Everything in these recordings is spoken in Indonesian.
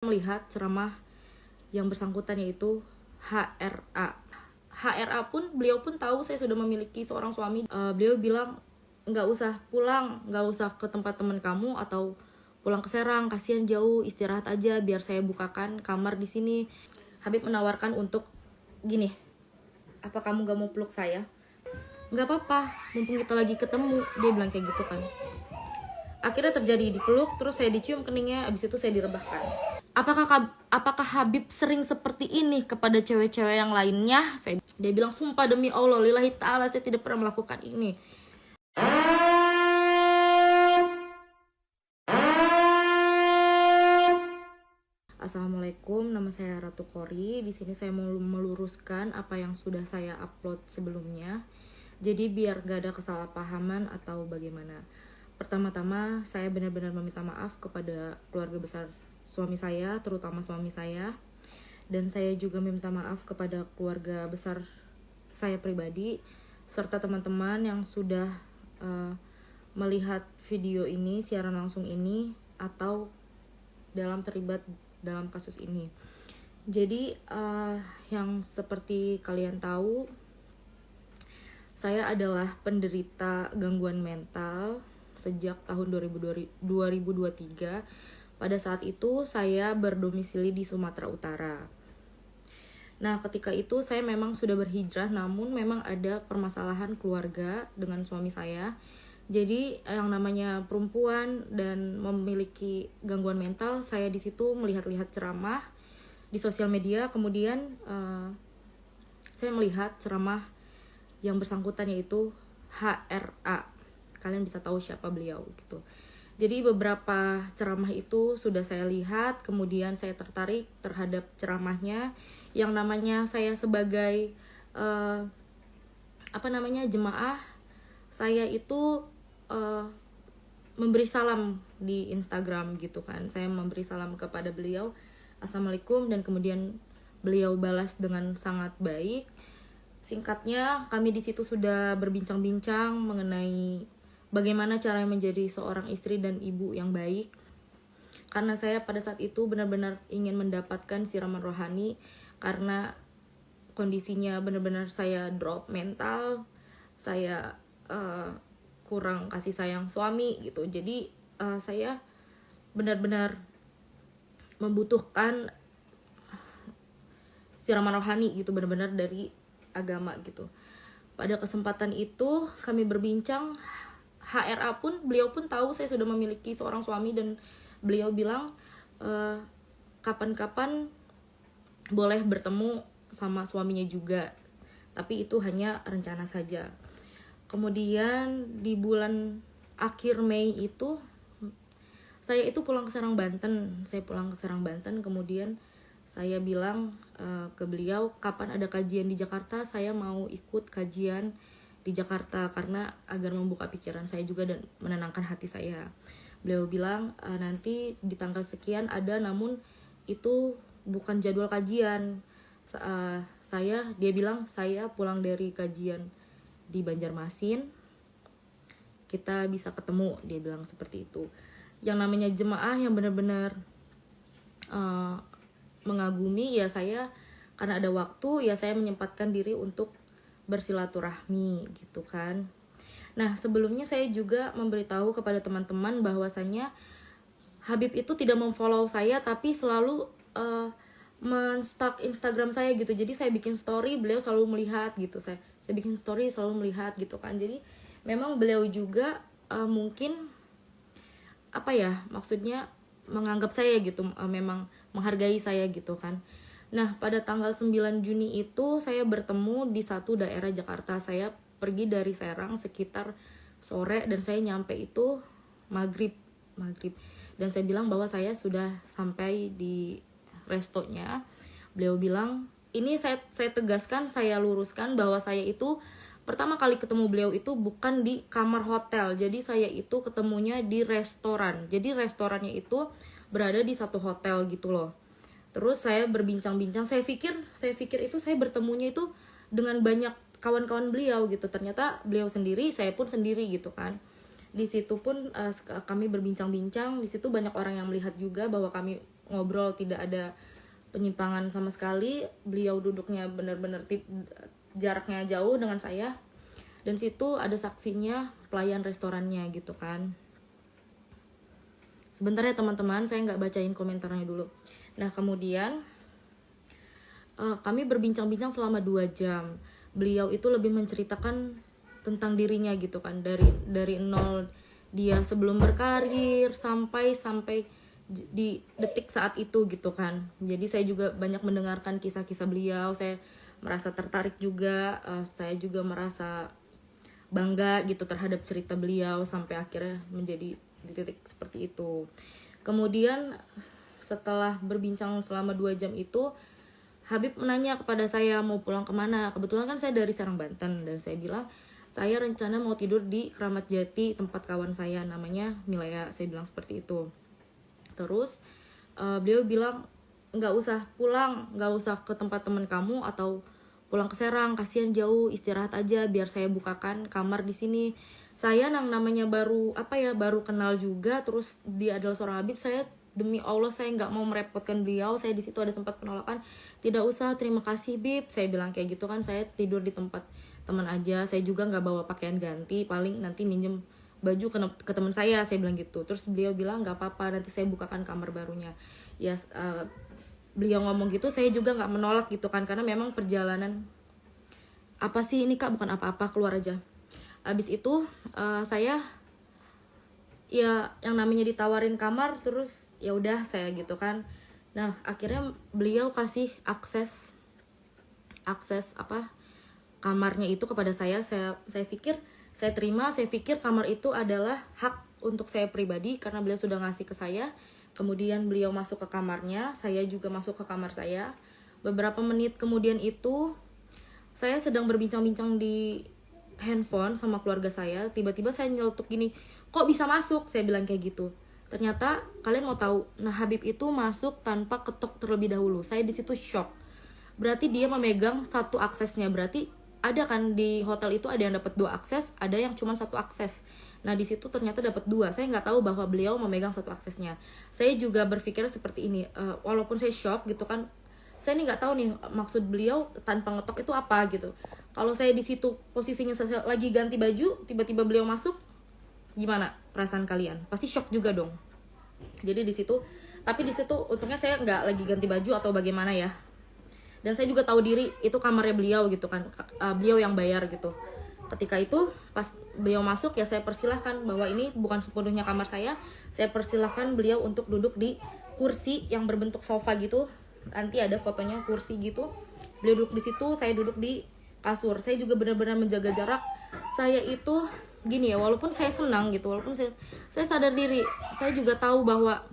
melihat ceramah yang bersangkutan, yaitu HRA. HRA pun, beliau pun tahu saya sudah memiliki seorang suami. Beliau bilang, nggak usah pulang, nggak usah ke tempat teman kamu atau pulang ke Serang, kasihan jauh, istirahat aja biar saya bukakan kamar di sini. Habib menawarkan untuk gini, apa kamu gak mau peluk saya? Nggak apa-apa, mumpung kita lagi ketemu, dia bilang kayak gitu kan. Akhirnya terjadi dipeluk, terus saya dicium keningnya, abis itu saya direbahkan. Apakah Habib sering seperti ini kepada cewek-cewek yang lainnya? Dia bilang, sumpah demi Allah, lillahi ta'ala, saya tidak pernah melakukan ini. Assalamualaikum, nama saya Ratu Kori. Di sini saya mau meluruskan apa yang sudah saya upload sebelumnya. Jadi biar gak ada kesalahpahaman atau bagaimana. Pertama-tama saya benar-benar meminta maaf kepada keluarga besar suami saya, terutama suami saya. Dan saya juga meminta maaf kepada keluarga besar saya pribadi, serta teman-teman yang sudah melihat video ini, siaran langsung ini, atau terlibat dalam kasus ini. Jadi yang seperti kalian tahu, saya adalah penderita gangguan mental sejak tahun 2023. Pada saat itu saya berdomisili di Sumatera Utara. Nah, ketika itu saya memang sudah berhijrah, namun memang ada permasalahan keluarga dengan suami saya. Jadi yang namanya perempuan dan memiliki gangguan mental, saya di situ melihat-lihat ceramah di sosial media. Kemudian saya melihat ceramah yang bersangkutan, yaitu HRA. Kalian bisa tahu siapa beliau gitu. Jadi beberapa ceramah itu sudah saya lihat, kemudian saya tertarik terhadap ceramahnya. Yang namanya saya sebagai jemaah, saya itu memberi salam di Instagram gitu kan. Saya memberi salam kepada beliau, Assalamualaikum, dan kemudian beliau balas dengan sangat baik. Singkatnya, kami di situ sudah berbincang-bincang mengenai bagaimana cara menjadi seorang istri dan ibu yang baik. Karena saya pada saat itu benar-benar ingin mendapatkan siraman rohani, karena kondisinya benar-benar saya drop mental, saya kurang kasih sayang suami gitu. Jadi saya benar-benar membutuhkan siraman rohani gitu, benar-benar dari agama gitu. Pada kesempatan itu kami berbincang, HRA pun, beliau pun tahu saya sudah memiliki seorang suami, dan beliau bilang kapan-kapan boleh bertemu sama suaminya juga, tapi itu hanya rencana saja. Kemudian di bulan akhir Mei itu saya itu pulang ke Serang, Banten. Kemudian saya bilang ke beliau, kapan ada kajian di Jakarta, saya mau ikut kajian di Jakarta karena agar membuka pikiran saya juga dan menenangkan hati saya. Beliau bilang nanti di tanggal sekian ada, namun itu bukan jadwal kajian. Dia bilang saya pulang dari kajian di Banjarmasin, kita bisa ketemu, dia bilang seperti itu. Yang namanya jemaah yang benar-benar mengagumi, ya saya karena ada waktu, ya saya menyempatkan diri untuk bersilaturahmi gitu kan. Nah, sebelumnya saya juga memberitahu kepada teman-teman bahwasannya Habib itu tidak memfollow saya, tapi selalu men-stalk Instagram saya gitu. Jadi saya bikin story, beliau selalu melihat gitu. Saya bikin story, selalu melihat gitu kan. Jadi memang beliau juga mungkin maksudnya menganggap saya gitu, memang menghargai saya gitu kan. Nah, pada tanggal 9 Juni itu saya bertemu di satu daerah Jakarta. Saya pergi dari Serang sekitar sore, dan saya nyampe itu maghrib. Dan saya bilang bahwa saya sudah sampai di restonya. Beliau bilang, ini saya tegaskan, saya luruskan bahwa saya itu pertama kali ketemu beliau itu bukan di kamar hotel. Jadi saya itu ketemunya di restoran. Jadi restorannya itu berada di satu hotel gitu loh. Terus saya berbincang-bincang, saya pikir itu saya bertemunya itu dengan banyak kawan-kawan beliau gitu. Ternyata beliau sendiri, saya pun sendiri gitu kan. Di situ pun kami berbincang-bincang, di situ banyak orang yang melihat juga bahwa kami ngobrol, tidak ada penyimpangan sama sekali. Beliau duduknya benar-benar jaraknya jauh dengan saya, dan situ ada saksinya, pelayan restorannya gitu kan. Sebentar ya teman-teman, saya nggak bacain komentarnya dulu. Nah kemudian kami berbincang-bincang selama 2 jam. Beliau itu lebih menceritakan tentang dirinya gitu kan, dari nol dia sebelum berkarir sampai di detik saat itu gitu kan. Jadi saya juga banyak mendengarkan kisah-kisah beliau, saya merasa tertarik juga, saya juga merasa bangga gitu terhadap cerita beliau sampai akhirnya menjadi di titik seperti itu. Kemudian setelah berbincang selama 2 jam itu, Habib menanya kepada saya mau pulang kemana. Kebetulan kan saya dari Serang, Banten, dan saya bilang saya rencana mau tidur di Kramat Jati, tempat kawan saya namanya Milea. Saya bilang seperti itu. Terus beliau bilang nggak usah pulang, nggak usah ke tempat teman kamu atau pulang ke Serang, kasihan jauh, istirahat aja biar saya bukakan kamar di sini. Saya namanya baru kenal juga, terus dia adalah seorang Habib. Saya demi Allah saya nggak mau merepotkan beliau. Saya di situ ada sempat penolakan, tidak usah, terima kasih Bib, saya bilang kayak gitu kan. Saya tidur di tempat teman aja, saya juga nggak bawa pakaian ganti, paling nanti minjem baju ke teman saya bilang gitu. Terus beliau bilang nggak apa-apa, nanti saya bukakan kamar barunya. Ya beliau ngomong gitu, saya juga nggak menolak gitu kan, karena memang perjalanan apa sih ini Kak, bukan apa-apa, keluar aja. Abis itu saya ya yang namanya ditawarin kamar, terus ya udah saya gitu kan. Nah akhirnya beliau kasih akses kamarnya itu kepada saya pikir saya terima. Saya pikir kamar itu adalah hak untuk saya pribadi karena beliau sudah ngasih ke saya. Kemudian beliau masuk ke kamarnya, saya juga masuk ke kamar saya. Beberapa menit kemudian itu saya sedang berbincang-bincang di handphone sama keluarga saya, tiba-tiba saya nyeletuk gini, kok bisa masuk? Saya bilang kayak gitu. Ternyata kalian mau tahu, nah Habib itu masuk tanpa ketok terlebih dahulu. Saya di situ shock. Berarti dia memegang satu aksesnya. Berarti ada kan di hotel itu ada yang dapat 2 akses, ada yang cuma 1 akses. Nah di situ ternyata dapat 2. Saya nggak tahu bahwa beliau memegang 1 aksesnya. Saya juga berpikir seperti ini, walaupun saya shock gitu kan, saya ini nggak tahu nih maksud beliau tanpa ngetok itu apa gitu. Kalau saya di situ posisinya saya lagi ganti baju, tiba-tiba beliau masuk, gimana perasaan kalian? Pasti shock juga dong. Jadi di situ, tapi di situ untungnya saya nggak lagi ganti baju atau bagaimana ya. Dan saya juga tahu diri itu kamarnya beliau gitu kan, beliau yang bayar gitu. Ketika itu pas beliau masuk ya saya persilahkan bahwa ini bukan sepenuhnya kamar saya persilahkan beliau untuk duduk di kursi yang berbentuk sofa gitu. Nanti ada fotonya kursi gitu. Beliau duduk di situ, saya duduk di kasur. Saya juga benar-benar menjaga jarak. Saya itu gini ya, walaupun saya senang gitu, walaupun saya sadar diri, saya juga tahu bahwa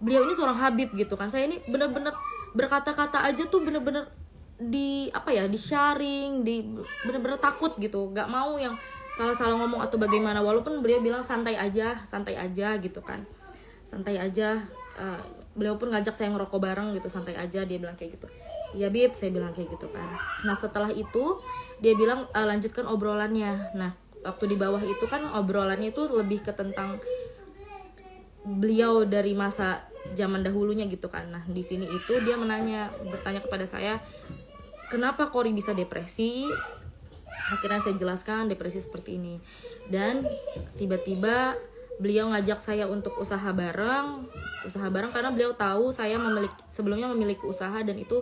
beliau ini seorang Habib gitu kan. Saya ini benar-benar berkata-kata aja tuh benar-benar di sharing, benar-benar takut gitu, nggak mau yang salah-salah ngomong atau bagaimana. Walaupun beliau bilang santai aja gitu kan, santai aja. Beliau pun ngajak saya ngerokok bareng gitu, santai aja, dia bilang kayak gitu. Ya Bib, saya bilang kayak gitu kan. Nah setelah itu dia bilang lanjutkan obrolannya. Nah waktu di bawah itu kan obrolannya itu lebih ke tentang beliau dari masa zaman dahulunya gitu kan. Nah di sini itu dia bertanya kepada saya, kenapa Kori bisa depresi? Akhirnya saya jelaskan depresi seperti ini. Dan tiba-tiba beliau ngajak saya untuk usaha bareng karena beliau tahu saya sebelumnya memiliki usaha dan itu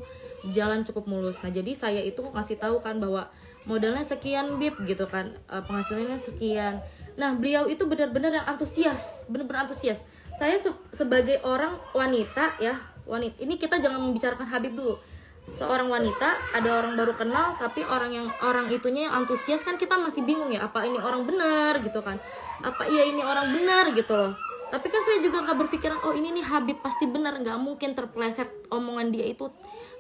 jalan cukup mulus. Nah jadi saya itu ngasih tahu kan bahwa modalnya sekian Bib gitu kan, penghasilannya sekian. Nah beliau itu benar-benar yang antusias, benar-benar antusias. Saya sebagai orang wanita ya, ini kita jangan membicarakan Habib dulu. Seorang wanita, ada orang baru kenal tapi orang itunya yang antusias kan, kita masih bingung ya, apa ini orang benar gitu kan, apa iya ini orang benar gitu loh. Tapi kan saya juga gak berpikiran oh ini nih Habib pasti benar, gak mungkin terpleset omongan dia itu,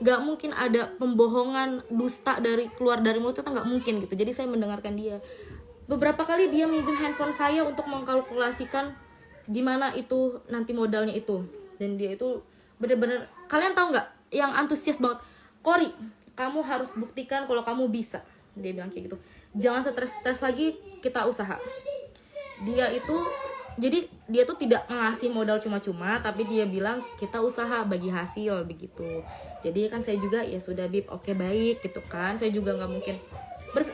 gak mungkin ada pembohongan dusta keluar dari mulut, itu gak mungkin gitu. Jadi saya mendengarkan dia. Beberapa kali dia minjem handphone saya untuk mengkalkulasikan gimana itu nanti modalnya itu. Dan dia itu bener-bener, kalian tahu gak, yang antusias banget, Kori kamu harus buktikan kalau kamu bisa, dia bilang kayak gitu. Jangan stres lagi, kita usaha. Dia itu Jadi dia tuh tidak ngasih modal cuma-cuma, tapi dia bilang kita usaha bagi hasil begitu. Jadi kan saya juga ya sudah Bib, oke baik gitu kan. Saya juga nggak mungkin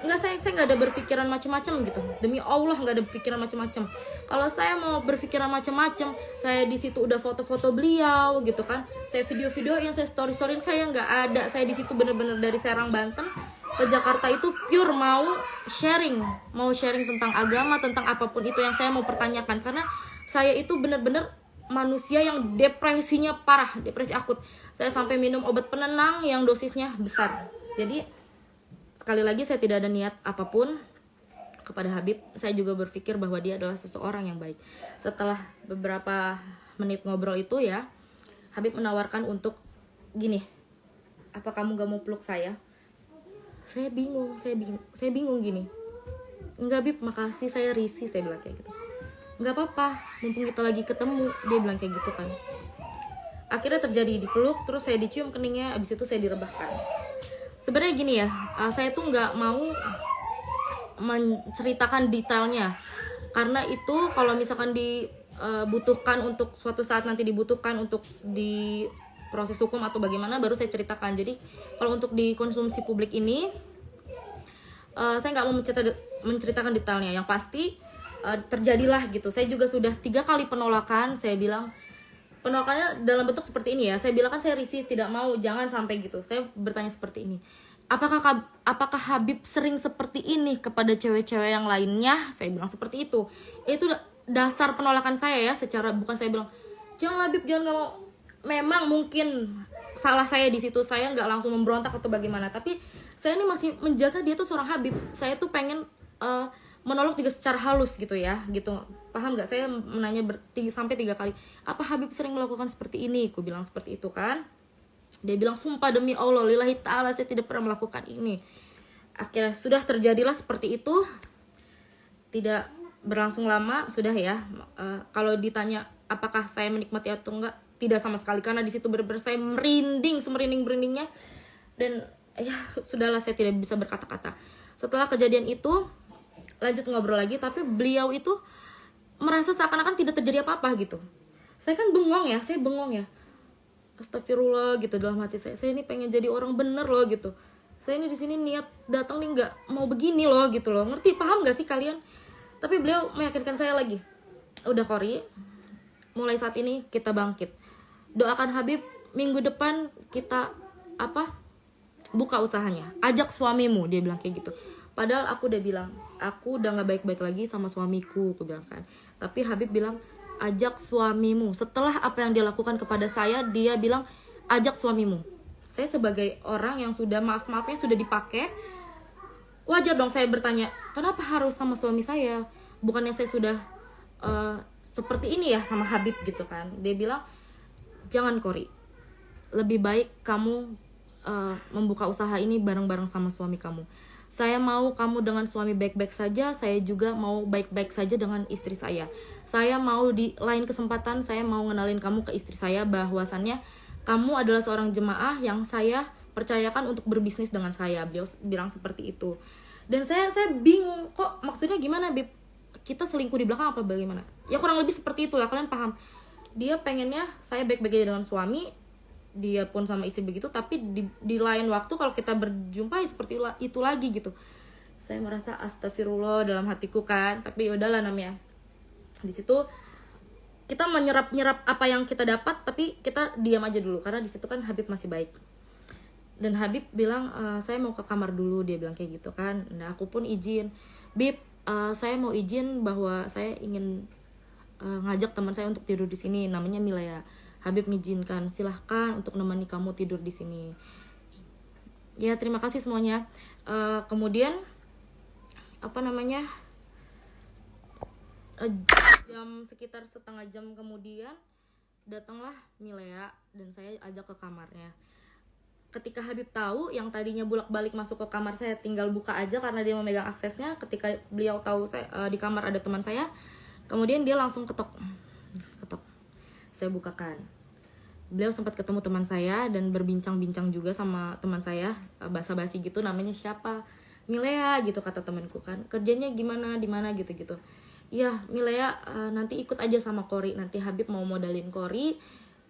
saya nggak ada berpikiran macam-macam gitu. Demi Allah nggak ada pikiran macam-macam. Kalau saya mau berpikiran macam-macam, saya di situ udah foto-foto beliau gitu kan. Saya video-video yang saya story-story, saya nggak ada. Saya di situ bener-bener dari Serang Banten ke Jakarta itu pure mau sharing tentang agama, tentang apapun itu yang saya mau pertanyakan, karena saya itu benar-benar manusia yang depresinya parah, depresi akut. Saya sampai minum obat penenang yang dosisnya besar. Jadi sekali lagi saya tidak ada niat apapun kepada Habib. Saya juga berpikir bahwa dia adalah seseorang yang baik. Setelah beberapa menit ngobrol itu ya, Habib menawarkan untuk gini, apa kamu gak mau peluk saya? Saya bingung gini. Enggak Bib, makasih, saya risih, saya bilang kayak gitu. Enggak apa-apa, mumpung kita lagi ketemu, dia bilang kayak gitu kan. Akhirnya terjadi dipeluk, terus saya dicium keningnya, abis itu saya direbahkan. Sebenarnya gini ya, saya tuh nggak mau menceritakan detailnya, karena itu kalau misalkan dibutuhkan untuk suatu saat nanti dibutuhkan untuk di proses hukum atau bagaimana baru saya ceritakan. Jadi kalau untuk dikonsumsi publik ini saya nggak mau menceritakan detailnya. Yang pasti terjadilah gitu. Saya juga sudah 3 kali penolakan. Saya bilang penolakannya dalam bentuk seperti ini ya. Saya bilang kan saya risih, tidak mau, jangan sampai gitu. Saya bertanya seperti ini, apakah Habib sering seperti ini kepada cewek-cewek yang lainnya? Saya bilang seperti itu. Itu dasar penolakan saya ya. Secara bukan saya bilang jangan Habib, jangan, nggak mau. Memang mungkin salah saya di situ, saya nggak langsung memberontak atau bagaimana, tapi saya ini masih menjaga dia tuh seorang Habib. Saya tuh pengen menolak juga secara halus gitu ya, gitu, paham nggak? Saya menanya sampai 3 kali, apa Habib sering melakukan seperti ini? Aku bilang seperti itu kan. Dia bilang sumpah demi Allah, lillahi ta'ala, saya tidak pernah melakukan ini. Akhirnya sudah terjadilah seperti itu. Tidak berlangsung lama sudah ya. Kalau ditanya apakah saya menikmati atau enggak, tidak sama sekali, karena di situ benar-benar saya merinding, semerinding-merindingnya, dan ya sudahlah, saya tidak bisa berkata-kata. Setelah kejadian itu lanjut ngobrol lagi, tapi beliau itu merasa seakan-akan tidak terjadi apa-apa gitu. Saya kan bengong ya, astagfirullah gitu dalam hati saya ini pengen jadi orang bener loh gitu. Saya ini di sini niat datang nih nggak mau begini loh gitu loh, ngerti, paham nggak sih kalian? Tapi beliau meyakinkan saya lagi, udah Kori, mulai saat ini kita bangkit. Doakan Habib, minggu depan kita buka usahanya. Ajak suamimu, dia bilang kayak gitu. Padahal aku udah bilang, aku udah gak baik-baik lagi sama suamiku, aku bilang kan. Tapi Habib bilang, ajak suamimu. Setelah apa yang dia lakukan kepada saya, dia bilang, ajak suamimu. Saya sebagai orang yang sudah maaf-maafnya sudah dipakai, wajar dong saya bertanya, kenapa harus sama suami saya? Bukannya saya sudah seperti ini ya sama Habib gitu kan. Dia bilang, jangan Kori, lebih baik kamu membuka usaha ini bareng-bareng sama suami kamu. Saya mau kamu dengan suami baik-baik saja, saya juga mau baik-baik saja dengan istri saya. Saya mau di lain kesempatan, saya mau ngenalin kamu ke istri saya, bahwasannya kamu adalah seorang jemaah yang saya percayakan untuk berbisnis dengan saya. Beliau bilang seperti itu. Dan saya bingung, kok maksudnya gimana Bib? Kita selingkuh di belakang apa bagaimana? Ya kurang lebih seperti itulah, kalian paham. Dia pengennya saya baik-baik aja dengan suami, dia pun sama istri begitu, tapi di lain waktu kalau kita berjumpa ya seperti itu lagi gitu. Saya merasa astagfirullah dalam hatiku kan, tapi udahlah namanya. Di situ kita menyerap apa yang kita dapat, tapi kita diam aja dulu karena di situ kan Habib masih baik. Dan Habib bilang, saya mau ke kamar dulu, dia bilang kayak gitu kan. Nah aku pun izin, Bib, saya mau izin bahwa saya ingin ngajak teman saya untuk tidur di sini, namanya Milea. Habib mengizinkan, silahkan untuk menemani kamu tidur di sini. Ya terima kasih semuanya. Kemudian sekitar setengah jam kemudian datanglah Milea dan saya ajak ke kamarnya. Ketika Habib tahu yang tadinya bolak-balik masuk ke kamar saya tinggal buka aja karena dia memegang aksesnya, ketika beliau tahu saya di kamar ada teman saya, kemudian dia langsung ketok. Saya bukakan. Beliau sempat ketemu teman saya dan berbincang-bincang juga sama teman saya, basa-basi gitu, namanya siapa? Milea gitu kata temanku kan. Kerjanya gimana, di mana gitu-gitu. ya Milea nanti ikut aja sama Kori, nanti Habib mau modalin Kori,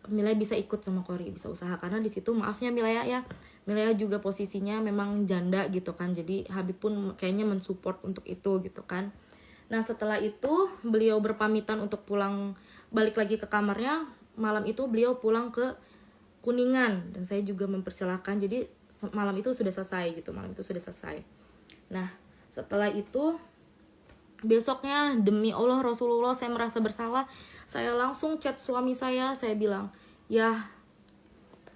Milea bisa ikut sama Kori, bisa usaha. Karena di situ maafnya Milea ya, Milea juga posisinya memang janda gitu kan, jadi Habib pun kayaknya mensupport untuk itu gitu kan. Nah setelah itu beliau berpamitan untuk pulang, balik lagi ke kamarnya. Malam itu beliau pulang ke Kuningan dan saya juga mempersilahkan. Jadi malam itu sudah selesai gitu, malam itu sudah selesai. Nah setelah itu besoknya demi Allah Rasulullah saya merasa bersalah. Saya langsung chat suami saya bilang, ya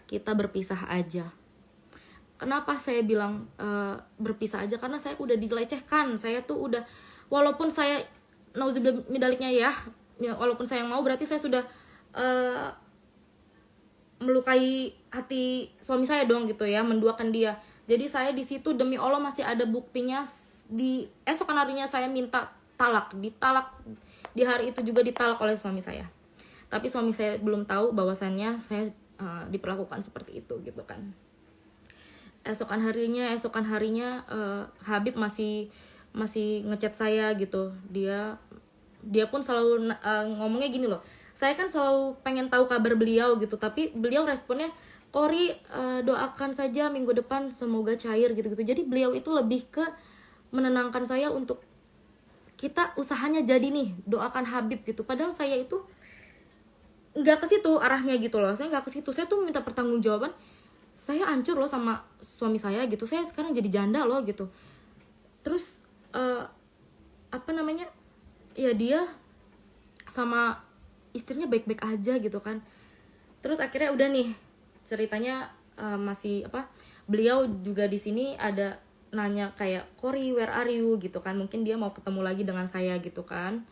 kita berpisah aja. Kenapa saya bilang berpisah aja? Karena saya udah dilecehkan. Saya tuh udah, walaupun saya nauzubillah midaliknya ya, walaupun saya yang mau, berarti saya sudah melukai hati suami saya dong gitu ya, menduakan dia. Jadi saya di situ demi Allah masih ada buktinya. Di esokan harinya saya minta ditalak di hari itu juga ditalak oleh suami saya. Tapi suami saya belum tahu bahwasannya saya diperlakukan seperti itu gitu kan. Esokan harinya Habib masih ngechat saya gitu. Dia pun selalu ngomongnya gini loh, saya kan selalu pengen tahu kabar beliau gitu, tapi beliau responnya, Kori doakan saja minggu depan semoga cair gitu-gitu. Jadi beliau itu lebih ke menenangkan saya untuk kita usahanya jadi nih, doakan Habib gitu. Padahal saya itu nggak ke situ arahnya gitu loh, saya nggak ke situ. Saya tuh minta pertanggungjawaban, saya hancur loh sama suami saya gitu, saya sekarang jadi janda loh gitu. Terus ya dia sama istrinya baik-baik aja gitu kan. Terus akhirnya udah nih ceritanya beliau juga di sini ada nanya kayak, Kori where are you gitu kan, mungkin dia mau ketemu lagi dengan saya gitu kan.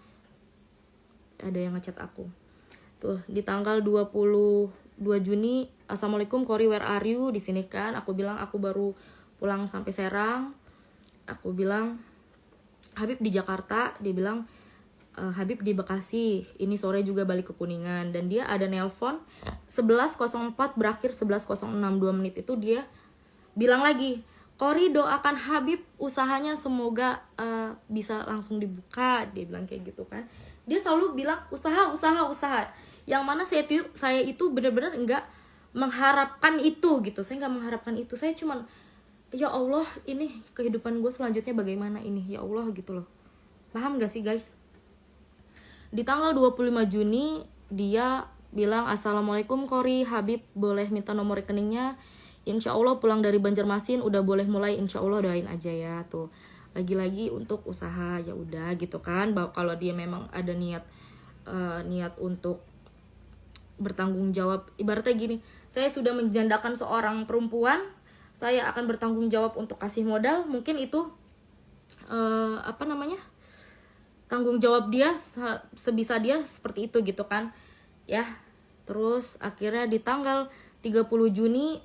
Ada yang ngechat aku tuh di tanggal 22 Juni, Assalamualaikum Kori where are you, di sini kan. Aku bilang aku baru pulang sampai Serang. Aku bilang Habib di Jakarta, dia bilang Habib di Bekasi, ini sore juga balik ke Kuningan. Dan dia ada nelpon 11.04 berakhir 11.06, 2 menit itu dia bilang lagi, Kori doakan Habib usahanya semoga bisa langsung dibuka. Dia bilang kayak gitu kan. Dia selalu bilang usaha. Yang mana saya itu benar-benar enggak mengharapkan itu gitu. Saya enggak mengharapkan itu. Saya cuman, ya Allah, ini kehidupan gue selanjutnya bagaimana ini, ya Allah gitu loh. Paham gak sih guys? Di tanggal 25 Juni dia bilang, Assalamualaikum Kori, Habib boleh minta nomor rekeningnya. Insya Allah pulang dari Banjarmasin udah boleh mulai, insya Allah doain aja ya. Tuh lagi-lagi untuk usaha, ya udah gitu kan. Kalau dia memang ada niat untuk bertanggung jawab, ibaratnya gini, saya sudah menjandakan seorang perempuan, saya akan bertanggung jawab untuk kasih modal. Mungkin itu tanggung jawab dia, sebisa dia seperti itu gitu kan ya. Terus akhirnya di tanggal 30 Juni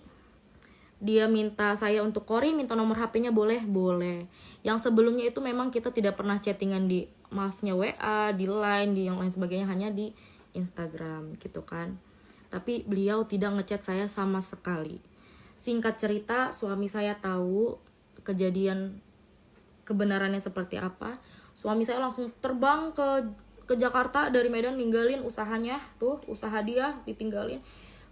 dia minta saya untuk, Kori minta nomor HP-nya boleh. Yang sebelumnya itu memang kita tidak pernah chattingan di, maafnya, WA, di Line, di yang lain sebagainya, hanya di Instagram gitu kan. Tapi beliau tidak ngechat saya sama sekali. Singkat cerita, suami saya tahu kejadian kebenarannya seperti apa. Suami saya langsung terbang ke Jakarta dari Medan, ninggalin usahanya. Tuh usaha dia ditinggalin.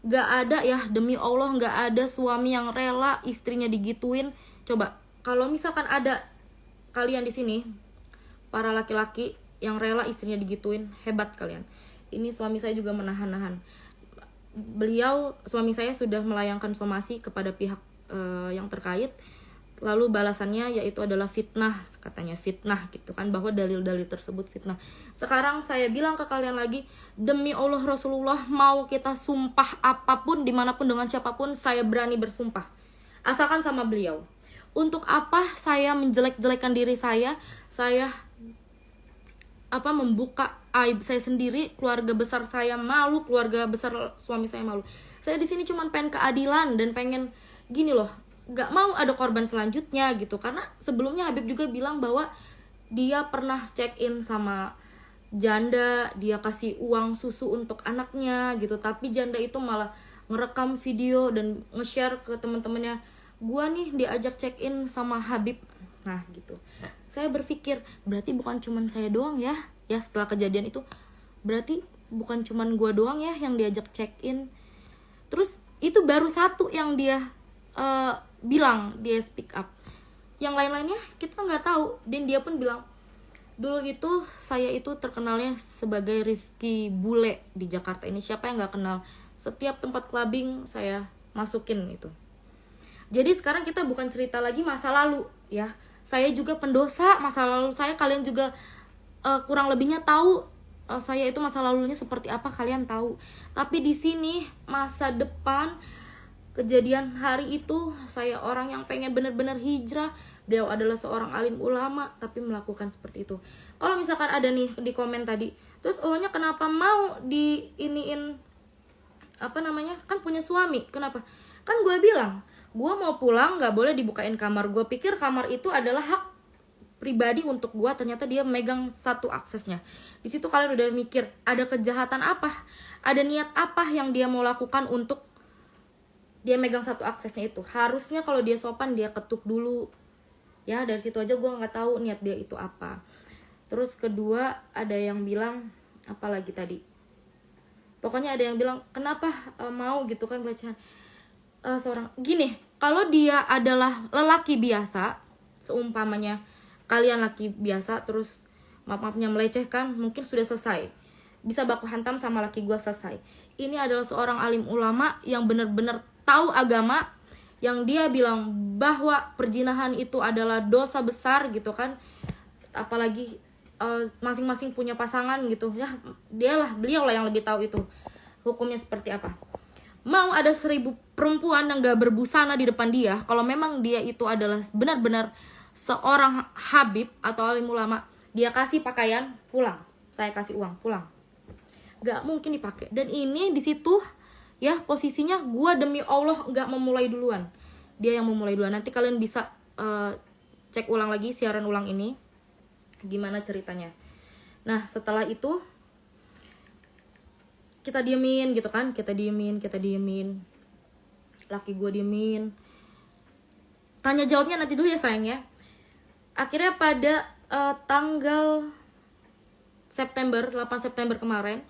Gak ada ya, demi Allah gak ada suami yang rela istrinya digituin. Coba kalau misalkan ada kalian di sini, para laki-laki yang rela istrinya digituin, hebat kalian. Ini suami saya juga menahan-nahan. Suami saya sudah melayangkan somasi kepada pihak yang terkait. Lalu balasannya yaitu adalah fitnah, katanya fitnah gitu kan, bahwa dalil-dalil tersebut fitnah. Sekarang saya bilang ke kalian lagi, demi Allah Rasulullah, mau kita sumpah apapun, dimanapun, dengan siapapun, saya berani bersumpah, asalkan sama beliau. Untuk apa saya menjelek-jelekan diri saya membuka aib saya sendiri, keluarga besar saya malu, keluarga besar suami saya malu. Saya di sini cuma pengen keadilan dan pengen gini loh, gak mau ada korban selanjutnya gitu. Karena sebelumnya Habib juga bilang bahwa dia pernah check in sama janda, dia kasih uang susu untuk anaknya gitu, tapi janda itu malah ngerekam video dan nge-share ke teman-temannya, gua nih diajak check in sama Habib. Nah gitu, saya berpikir berarti bukan cuman saya doang ya ya setelah kejadian itu. Berarti bukan cuman gue doang ya yang diajak check in. Terus itu baru satu yang dia bilang dia speak up, yang lain-lainnya kita nggak tahu. Dan dia pun bilang, dulu itu saya itu terkenalnya sebagai Rifki Bule di Jakarta ini, siapa yang nggak kenal. Setiap tempat clubbing saya masukin itu. Jadi sekarang kita bukan cerita lagi masa lalu ya, saya juga pendosa masa lalu saya. Kalian juga kurang lebihnya tahu saya itu masa lalunya seperti apa, kalian tahu. Tapi di sini masa depan, kejadian hari itu, saya orang yang pengen bener-bener hijrah. Beliau adalah seorang alim ulama tapi melakukan seperti itu. Kalau misalkan ada nih di komen tadi, terus ohnya kenapa mau diiniin apa namanya, kan punya suami, kenapa? Kan gue bilang gue mau pulang nggak boleh dibukain kamar. Gue pikir kamar itu adalah hak pribadi untuk gue, ternyata dia megang satu aksesnya. Di situ kalian udah mikir ada kejahatan apa, ada niat apa yang dia mau lakukan untuk dia megang satu aksesnya itu. Harusnya kalau dia sopan dia ketuk dulu ya. Dari situ aja gue nggak tahu niat dia itu apa. Terus kedua ada yang bilang apa lagi tadi, pokoknya ada yang bilang kenapa mau gitu kan bacaan seorang gini. Kalau dia adalah lelaki biasa, seumpamanya kalian laki biasa terus maaf-maafnya melecehkan, mungkin sudah selesai, bisa baku hantam sama laki gue, selesai. Ini adalah seorang alim ulama yang benar-benar tahu agama, yang dia bilang bahwa perzinahan itu adalah dosa besar gitu kan. Apalagi masing-masing punya pasangan gitu ya, beliau lah yang lebih tahu itu hukumnya seperti apa. Mau ada 1000 perempuan yang gak berbusana di depan dia, kalau memang dia itu adalah benar-benar seorang habib atau alim ulama, dia kasih pakaian, pulang, saya kasih uang, pulang. Gak mungkin dipakai. Dan ini di situ ya posisinya gue demi Allah gak memulai duluan, dia yang memulai duluan. Nanti kalian bisa cek ulang lagi siaran ulang ini gimana ceritanya. Nah setelah itu kita diemin gitu kan, kita diemin, laki gue diemin, tanya jawabnya nanti dulu ya sayang ya. Akhirnya pada tanggal 8 September kemarin,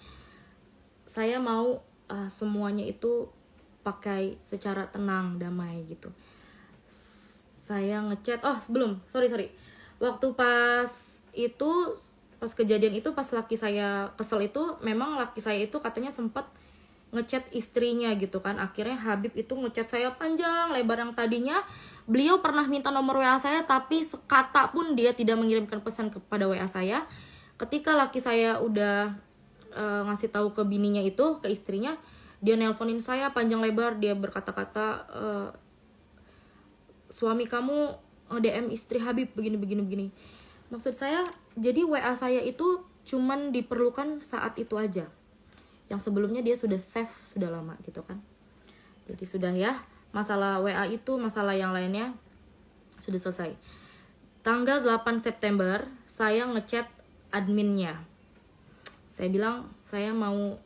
saya mau semuanya itu pakai secara tenang, damai gitu. Saya ngechat, sorry waktu pas itu, pas kejadian itu, pas laki saya kesel itu, memang laki saya itu katanya sempat ngechat istrinya gitu kan. Akhirnya Habib itu ngechat saya panjang lebar, yang tadinya beliau pernah minta nomor WA saya tapi sekata pun dia tidak mengirimkan pesan kepada WA saya. Ketika laki saya udah ngasih tahu ke bininya itu, ke istrinya, dia nelponin saya panjang lebar, dia berkata-kata suami kamu DM istri Habib begini. Maksud saya, jadi WA saya itu cuman diperlukan saat itu aja. Yang sebelumnya dia sudah save sudah lama gitu kan. Jadi sudah ya, masalah WA itu, masalah yang lainnya sudah selesai. Tanggal 8 September saya ngechat adminnya. Saya bilang saya mau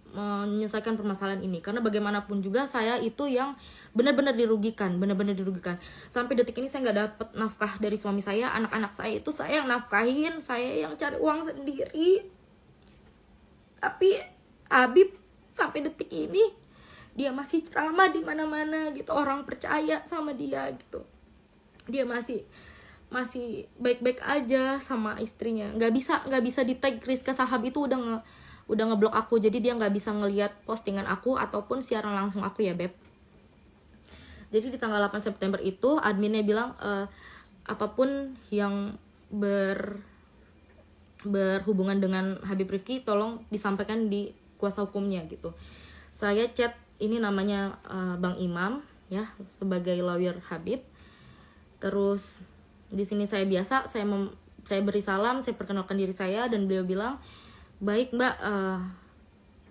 menyelesaikan permasalahan ini, karena bagaimanapun juga saya itu yang benar-benar dirugikan. Sampai detik ini saya nggak dapat nafkah dari suami saya. Anak-anak saya itu saya yang nafkahin, saya yang cari uang sendiri. Tapi Habib sampai detik ini dia masih ceramah di mana-mana gitu, orang percaya sama dia gitu. Dia masih baik-baik aja sama istrinya. Nggak bisa di tag Rizka Sahab itu udah ngeblok aku, jadi dia nggak bisa ngelihat postingan aku ataupun siaran langsung aku ya beb. Jadi di tanggal 8 September itu adminnya bilang apapun yang berhubungan dengan Habib Rifki tolong disampaikan di kuasa hukumnya gitu. Saya chat, ini namanya Bang Imam ya, sebagai lawyer Habib. Terus di sini saya biasa, saya beri salam, saya perkenalkan diri saya, dan beliau bilang, baik mbak,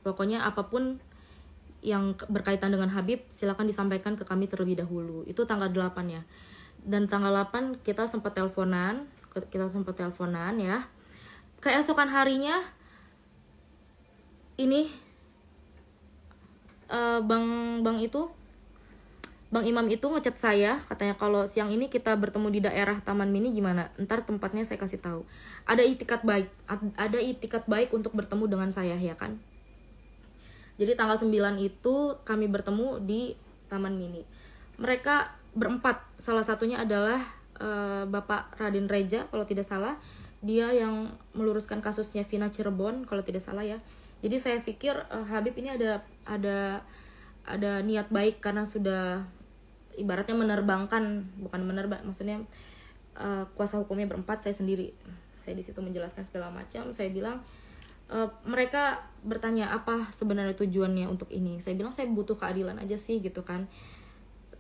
pokoknya apapun yang berkaitan dengan Habib silakan disampaikan ke kami terlebih dahulu. Itu tanggal 8 ya. Dan tanggal 8 kita sempat teleponan ya. Keesokan harinya ini bang itu Bang Imam itu ngechat saya, katanya kalau siang ini kita bertemu di daerah Taman Mini gimana? Ntar tempatnya saya kasih tahu. Ada itikat baik untuk bertemu dengan saya ya kan. Jadi tanggal 9 itu kami bertemu di Taman Mini. Mereka berempat, salah satunya adalah Bapak Raden Reja kalau tidak salah. Dia yang meluruskan kasusnya Vina Cirebon kalau tidak salah ya. Jadi saya pikir Habib ini ada niat baik karena sudah ibaratnya maksudnya kuasa hukumnya berempat, saya sendiri. Saya di situ menjelaskan segala macam. Saya bilang mereka bertanya apa sebenarnya tujuannya untuk ini. Saya bilang saya butuh keadilan aja sih gitu kan.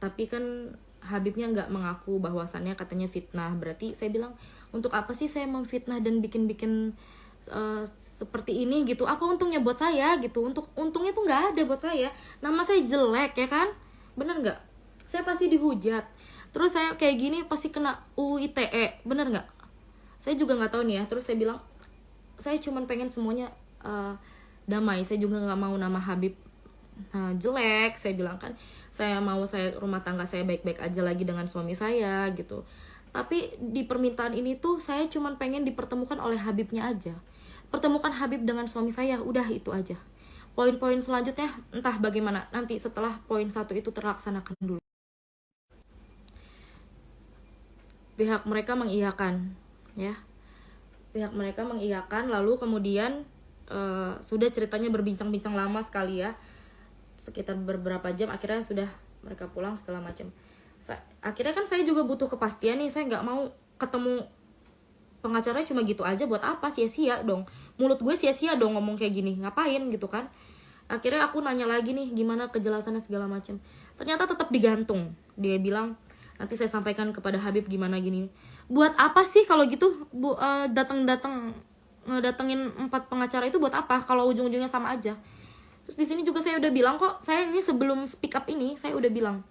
Tapi kan Habibnya nggak mengaku bahwasannya katanya fitnah. Berarti saya bilang untuk apa sih saya memfitnah dan bikin seperti ini gitu? Apa untungnya buat saya gitu? Untungnya tuh nggak ada buat saya. Nama saya jelek ya kan? Bener nggak? Saya pasti dihujat. Terus saya kayak gini pasti kena UU ITE, bener nggak? Saya juga nggak tahu nih ya. Terus saya bilang saya cuman pengen semuanya damai. Saya juga nggak mau nama Habib jelek. Saya bilang kan saya rumah tangga saya baik-baik aja lagi dengan suami saya gitu. Tapi di permintaan ini tuh saya cuman pengen dipertemukan oleh Habibnya aja. Pertemukan Habib dengan suami saya, udah itu aja. Poin-poin selanjutnya entah bagaimana nanti setelah poin 1 itu terlaksanakan dulu. Pihak mereka mengiyakan ya. Pihak mereka mengiyakan, lalu kemudian sudah ceritanya berbincang-bincang lama sekali ya, sekitar beberapa jam. Akhirnya sudah mereka pulang segala macam. Akhirnya kan saya juga butuh kepastian nih. Saya nggak mau ketemu pengacaranya cuma gitu aja, buat apa? Sia-sia dong, mulut gue sia-sia dong ngomong kayak gini, ngapain gitu kan. Akhirnya aku nanya lagi nih gimana kejelasannya segala macam. Ternyata tetap digantung. Dia bilang nanti saya sampaikan kepada Habib gimana gini. Buat apa sih kalau gitu datengin 4 pengacara itu buat apa kalau ujung-ujungnya sama aja. Terus di sini juga saya udah bilang kok, saya ini sebelum speak up ini saya udah bilang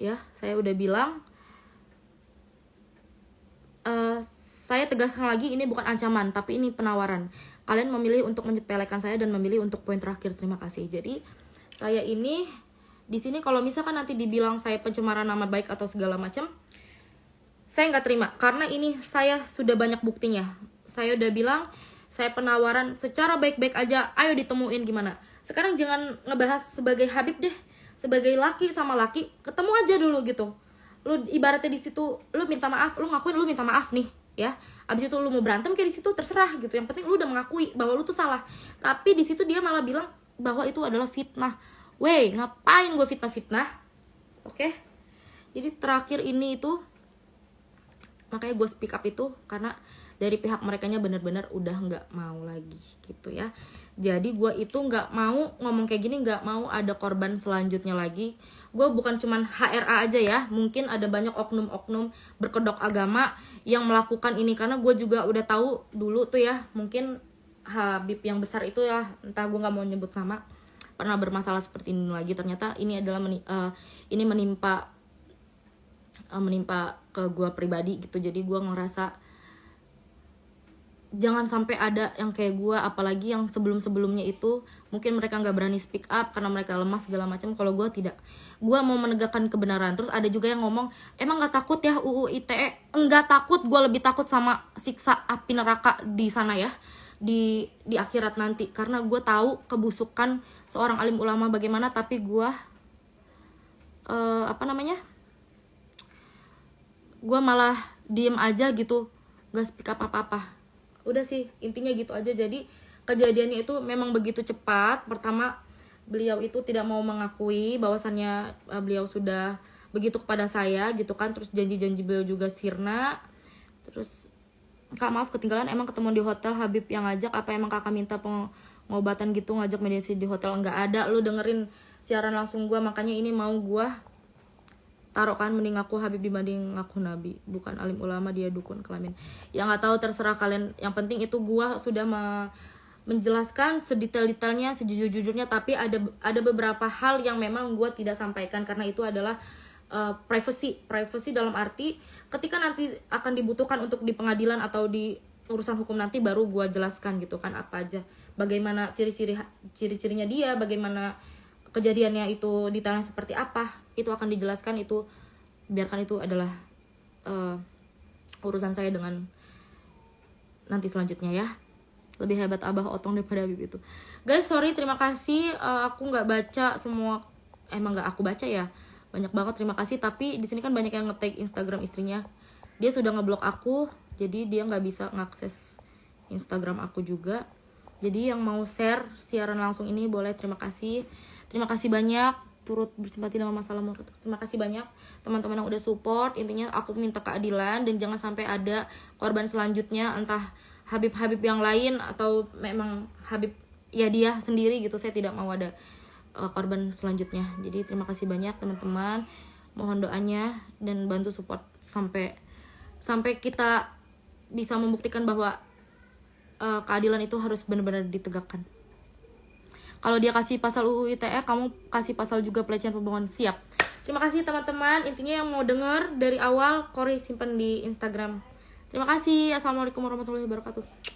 ya, saya udah bilang saya tegaskan lagi, ini bukan ancaman tapi ini penawaran. Kalian memilih untuk menyepelekan saya dan memilih untuk poin terakhir, terima kasih. Jadi saya ini di sini kalau misalkan nanti dibilang saya pencemaran nama baik atau segala macam, saya nggak terima karena ini saya sudah banyak buktinya. Saya udah bilang saya penawaran secara baik-baik aja, ayo ditemuin gimana. Sekarang jangan ngebahas sebagai Habib deh, sebagai laki sama laki ketemu aja dulu gitu. Lu ibaratnya di situ lu minta maaf, lu ngakuin lu minta maaf nih ya. Abis itu lu mau berantem kayak di situ terserah gitu. Yang penting lu udah mengakui bahwa lu tuh salah. Tapi di situ dia malah bilang bahwa itu adalah fitnah. Wey, ngapain gue fitnah-fitnah? Oke. Jadi terakhir ini itu makanya gue speak up itu karena dari pihak merekanya benar-benar udah nggak mau lagi gitu ya. Jadi gue itu nggak mau ngomong kayak gini, nggak mau ada korban selanjutnya lagi. Gue bukan cuman HRA aja ya, mungkin ada banyak oknum-oknum berkedok agama yang melakukan ini. Karena gue juga udah tahu dulu tuh ya, mungkin Habib yang besar itu ya, entah gue nggak mau nyebut nama, pernah bermasalah seperti ini lagi. Ternyata ini adalah ini menimpa ke gue pribadi gitu. Jadi gue ngerasa jangan sampai ada yang kayak gue, apalagi yang sebelumnya itu mungkin mereka nggak berani speak up karena mereka lemah segala macam. Kalau gue tidak, gue mau menegakkan kebenaran. Terus ada juga yang ngomong emang nggak takut ya UU ITE? Enggak takut, gue lebih takut sama siksa api neraka di sana ya, di akhirat nanti. Karena gue tahu kebusukan seorang alim ulama bagaimana, tapi gue gue malah diem aja gitu, gak speak up apa-apa. Udah sih, intinya gitu aja. Jadi kejadiannya itu memang begitu cepat. Pertama, beliau itu tidak mau mengakui bahwasannya beliau sudah begitu kepada saya gitu kan. Terus janji-janji beliau juga sirna. Terus Kak maaf ketinggalan, emang ketemu di hotel Habib yang ngajak, apa emang kakak minta pengobatan gitu, ngajak mediasi di hotel? Enggak ada, lu dengerin siaran langsung gua. Makanya ini mau gua taruh kan, mending aku Habib dibanding aku Nabi. Bukan alim ulama, dia dukun kelamin. Ya nggak tahu, terserah kalian. Yang penting itu gua sudah menjelaskan sedetail-detailnya, sejujur-jujurnya. Tapi ada beberapa hal yang memang gua tidak sampaikan karena itu adalah privacy dalam arti ketika nanti akan dibutuhkan untuk di pengadilan atau di urusan hukum nanti baru gua jelaskan gitu kan, apa aja, bagaimana ciri-cirinya dia, bagaimana kejadiannya itu detailnya seperti apa, itu akan dijelaskan. Itu biarkan itu adalah urusan saya dengan nanti selanjutnya ya. Lebih hebat Abah Otong daripada Habib itu. Guys, sorry, terima kasih. Aku nggak baca semua, emang nggak aku baca ya. Banyak banget, terima kasih. Tapi di sini kan banyak yang nge-tag Instagram istrinya. Dia sudah ngeblok aku, jadi dia nggak bisa ngakses Instagram aku juga. Jadi yang mau share siaran langsung ini boleh, terima kasih. Terima kasih banyak turut bersimpati dengan masalah Murad. Terima kasih banyak teman-teman yang udah support. Intinya aku minta keadilan dan jangan sampai ada korban selanjutnya, entah Habib-Habib yang lain atau memang Habib ya dia sendiri gitu. Saya tidak mau ada korban selanjutnya. Jadi terima kasih banyak teman-teman. Mohon doanya dan bantu support sampai kita bisa membuktikan bahwa keadilan itu harus benar-benar ditegakkan. Kalau dia kasih pasal UU ITE, kamu kasih pasal juga pelecehan pembohongan. Siap. Terima kasih teman-teman. Intinya yang mau denger dari awal, Kori simpan di Instagram. Terima kasih. Assalamualaikum warahmatullahi wabarakatuh.